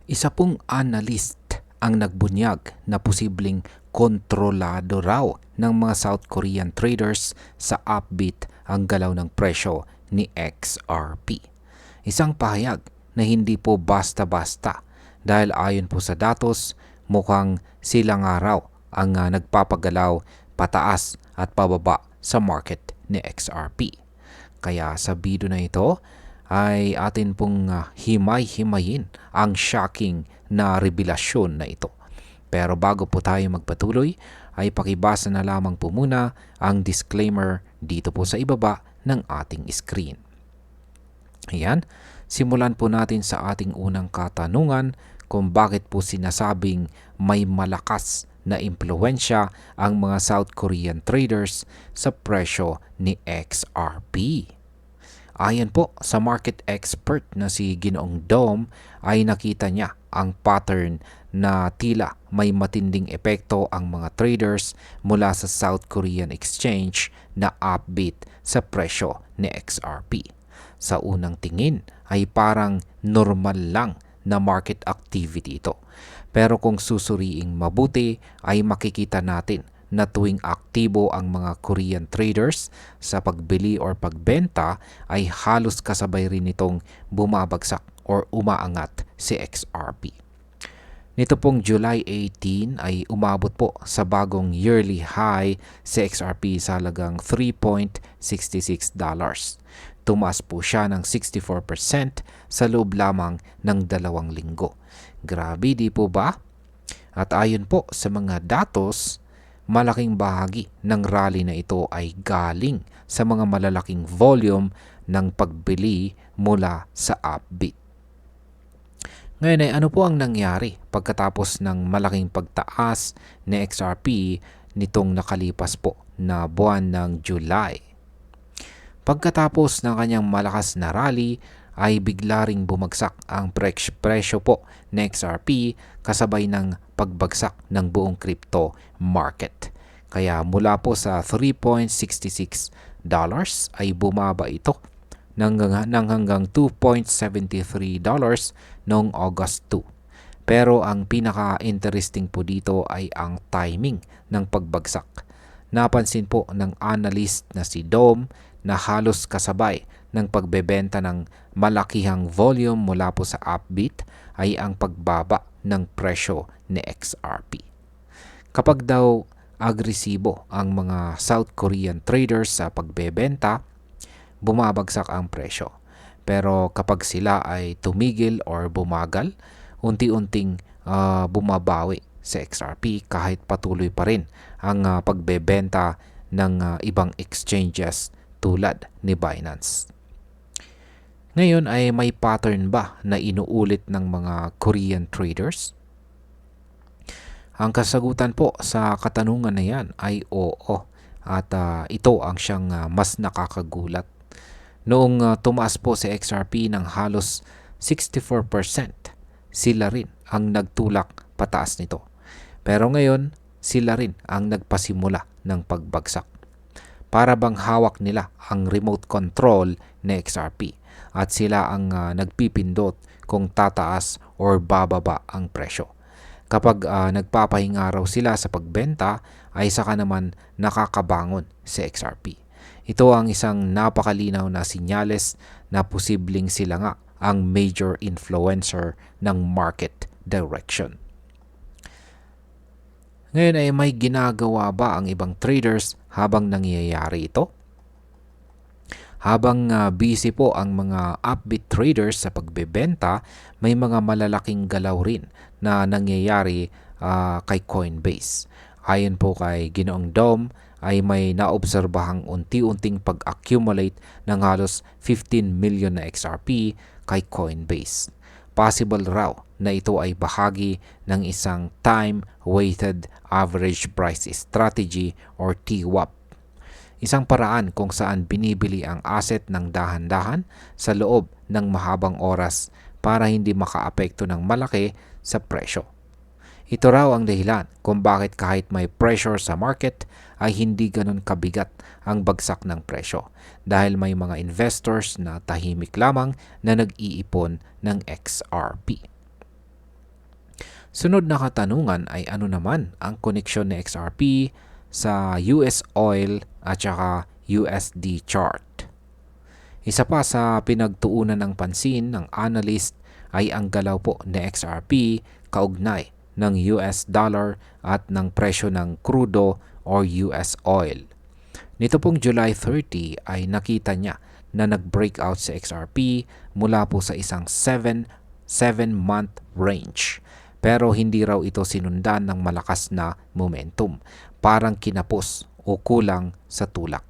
Isa pong analyst ang nagbunyag na posibleng kontrolado raw ng mga South Korean traders sa upbeat ang galaw ng presyo ni XRP. Isang pahayag na hindi po basta-basta dahil ayon po sa datos, mukhang sila nga raw ang nagpapagalaw pataas at pababa sa market ni XRP. Kaya sa video na ito ay atin pong himay-himayin ang shocking na revelasyon na ito. Pero bago po tayo magpatuloy, ay pakibasa na lamang po muna ang disclaimer dito po sa ibaba ng ating screen. Ayan, simulan po natin sa ating unang katanungan kung bakit po sinasabing may malakas na impluwensya ang mga South Korean traders sa presyo ni XRP. Ayon po sa market expert na si Ginoong Dom ay nakita niya ang pattern na tila may matinding epekto ang mga traders mula sa South Korean exchange na upbeat sa presyo ni XRP. Sa unang tingin ay parang normal lang na market activity ito. Pero kung susuriing mabuti ay makikita natin na tuwing aktibo ang mga Korean traders sa pagbili or pagbenta ay halos kasabay rin nitong bumabagsak or umaangat si XRP. Nito pong July 18 ay umabot po sa bagong yearly high si XRP sa halagang $3.66. Tumaas po siya ng 64% sa loob lamang ng 2 linggo. Grabe, di po ba? At ayon po sa mga datos, malaking bahagi ng rally na ito ay galing sa mga malalaking volume ng pagbili mula sa upbeat. Ngayon ay ano po ang nangyari pagkatapos ng malaking pagtaas ni XRP nitong nakalipas po na buwan ng July? Pagkatapos ng kanyang malakas na rally ay bigla ring bumagsak ang presyo po ng XRP kasabay ng pagbagsak ng buong crypto market. Kaya mula po sa $3.66 ay bumaba ito ng hanggang $2.73 noong August 2. Pero ang pinaka-interesting po dito ay ang timing ng pagbagsak. Napansin po ng analyst na si Dom na halos kasabay ng pagbebenta ng malakihang volume mula po sa upbeat ay ang pagbaba ng presyo ni XRP. Kapag daw agresibo ang mga South Korean traders sa pagbebenta, bumabagsak ang presyo. Pero kapag sila ay tumigil or bumagal, unti-unting bumabawi sa XRP kahit patuloy pa rin ang pagbebenta ng ibang exchanges tulad ni Binance. Ngayon ay may pattern ba na inuulit ng mga Korean traders? Ang kasagutan po sa katanungan na yan ay oo, at ito ang siyang mas nakakagulat. Noong tumaas po si XRP ng halos 64%, sila rin ang nagtulak pataas nito. Pero ngayon, sila rin ang nagpasimula ng pagbagsak. Para bang hawak nila ang remote control ni XRP at sila ang nagpipindot kung tataas or bababa ang presyo. Kapag nagpapahinga raw sila sa pagbenta ay saka naman nakakabangon si XRP. Ito ang isang napakalinaw na sinyales na posibleng sila nga ang major influencer ng market direction. Ngayon ay may ginagawa ba ang ibang traders habang nangyayari ito? Habang busy po ang mga upbeat traders sa pagbebenta, may mga malalaking galaw rin na nangyayari kay Coinbase. Ayon po kay Ginoong Dom, ay may naobserbahang unti-unting pag-accumulate ng halos 15 million na XRP kay Coinbase. Possible raw na ito ay bahagi ng isang time-weighted average price strategy or TWAP. Isang paraan kung saan binibili ang asset ng dahan-dahan sa loob ng mahabang oras para hindi makaapekto ng malaki sa presyo. Ito raw ang dahilan kung bakit kahit may pressure sa market ay hindi ganun kabigat ang bagsak ng presyo dahil may mga investors na tahimik lamang na nag-iipon ng XRP. Sunod na katanungan ay ano naman ang koneksyon ni XRP sa US oil at saka USD chart. Isa pa sa pinagtuunan ng pansin ng analyst ay ang galaw po ni XRP kaugnay ng US dollar at ng presyo ng crudo or US oil. Nito pong July 30 ay nakita niya na nag-breakout sa XRP mula po sa isang 7-month range. Pero hindi raw ito sinundan ng malakas na momentum. Parang kinapos o kulang sa tulak.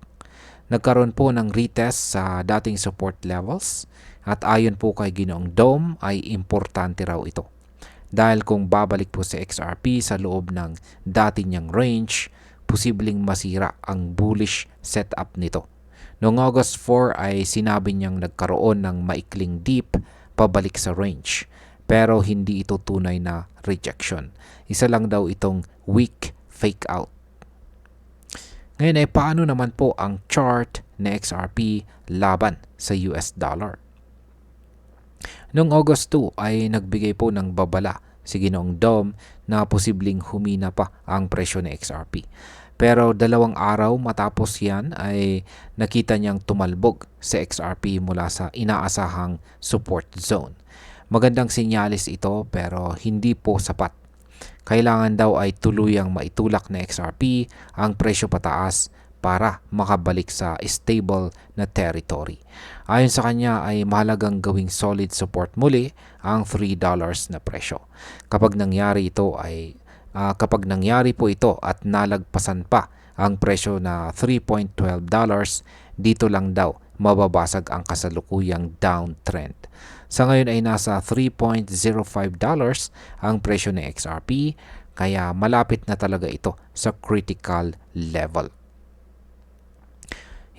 Nagkaroon po ng retest sa dating support levels at ayon po kay Ginoong Dome ay importante raw ito. Dahil kung babalik po si XRP sa loob ng dati niyang range, posibleng masira ang bullish setup nito. Noong August 4 ay sinabi niyang nagkaroon ng maikling dip pabalik sa range. Pero hindi ito tunay na rejection. Isa lang daw itong weak fake out. Ngayon ay paano naman po ang chart na XRP laban sa US dollar? Noong August 2 ay nagbigay po ng babala si Ginoong Dome na posibleng humina pa ang presyo ng XRP. Pero 2 araw matapos yan ay nakita niyang tumalbog sa XRP mula sa inaasahang support zone. Magandang sinyalis ito pero hindi po sapat. Kailangan daw ay tuluyang maitulak na XRP ang presyo pataas para makabalik sa stable na territory. Ayon sa kanya ay mahalagang gawing solid support muli ang $3 na presyo. Kapag nangyari po ito at nalagpasan pa ang presyo na $3.12, dito lang daw mababasag ang kasalukuyang downtrend. Sa ngayon ay nasa $3.05 ang presyo ng XRP, kaya malapit na talaga ito sa critical level.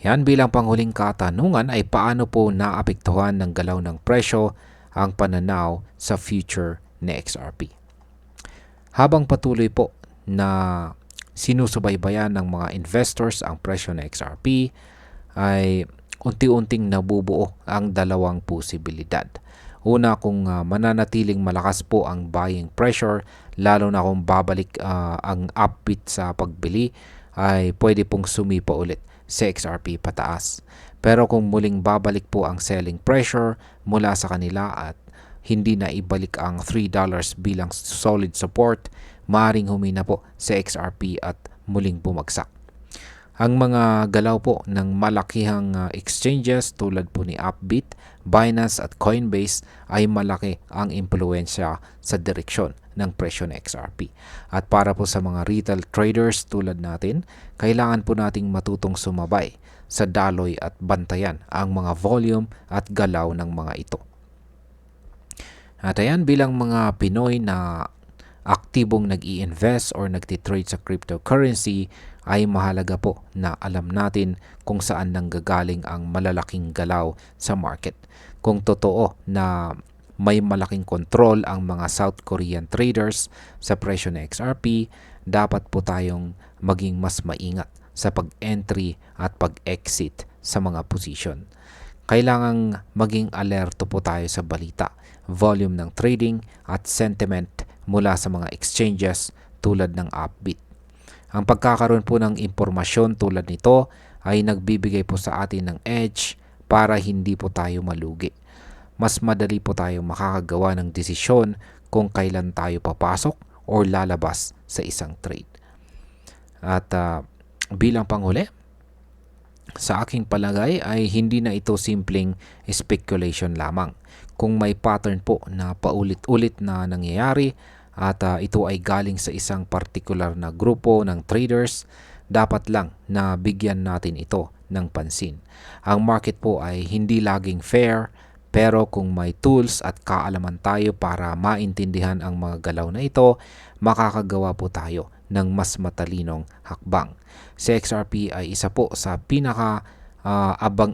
Yan, bilang panghuling katanungan ay paano po naapektuhan ng galaw ng presyo ang pananaw sa future ng XRP. Habang patuloy po na sinusubaybayan ng mga investors ang presyo ng XRP, ay unti-unting nabubuo ang dalawang posibilidad. Una, kung mananatiling malakas po ang buying pressure, lalo na kung babalik ang upbeat sa pagbili, ay pwede pong sumipa ulit sa XRP pataas. Pero kung muling babalik po ang selling pressure mula sa kanila at hindi na ibalik ang $3 bilang solid support, maaaring humina po sa XRP at muling bumagsak. Ang mga galaw po ng malakihang exchanges tulad po ni Upbit, Binance at Coinbase ay malaki ang impluensya sa direksyon ng presyo ng XRP. At para po sa mga retail traders tulad natin, kailangan po nating matutong sumabay sa daloy at bantayan ang mga volume at galaw ng mga ito. At ayan, bilang mga Pinoy na aktibong nag-i-invest or nagtitrade sa cryptocurrency, ay mahalaga po na alam natin kung saan nanggagaling ang malalaking galaw sa market. Kung totoo na may malaking kontrol ang mga South Korean traders sa presyo ng XRP, dapat po tayong maging mas maingat sa pag-entry at pag-exit sa mga position. Kailangang maging alerto po tayo sa balita, volume ng trading at sentiment mula sa mga exchanges tulad ng Upbit. Ang pagkakaroon po ng impormasyon tulad nito ay nagbibigay po sa atin ng edge para hindi po tayo malugi. Mas madali po tayo makakagawa ng desisyon kung kailan tayo papasok o lalabas sa isang trade. At bilang panghuli, sa aking palagay ay hindi na ito simpleng speculation lamang. Kung may pattern po na paulit-ulit na nangyayari at ito ay galing sa isang partikular na grupo ng traders, dapat lang na bigyan natin ito ng pansin. Ang market po ay hindi laging fair, pero kung may tools at kaalaman tayo para maintindihan ang mga galaw na ito, makakagawa po tayo ng mas matalinong hakbang. Si XRP ay isa po sa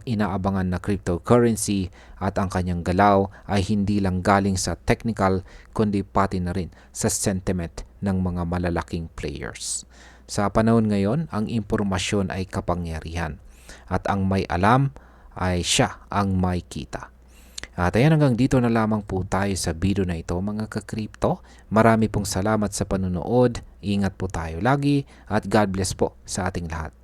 inaabangan na cryptocurrency at ang kanyang galaw ay hindi lang galing sa technical kundi pati na rin sa sentiment ng mga malalaking players. Sa panahon ngayon, ang impormasyon ay kapangyarihan at ang may alam ay siya ang may kita. At ayan, hanggang dito na lamang po tayo sa video na ito mga ka-crypto. Marami pong salamat sa panunood. Ingat po tayo lagi at God bless po sa ating lahat.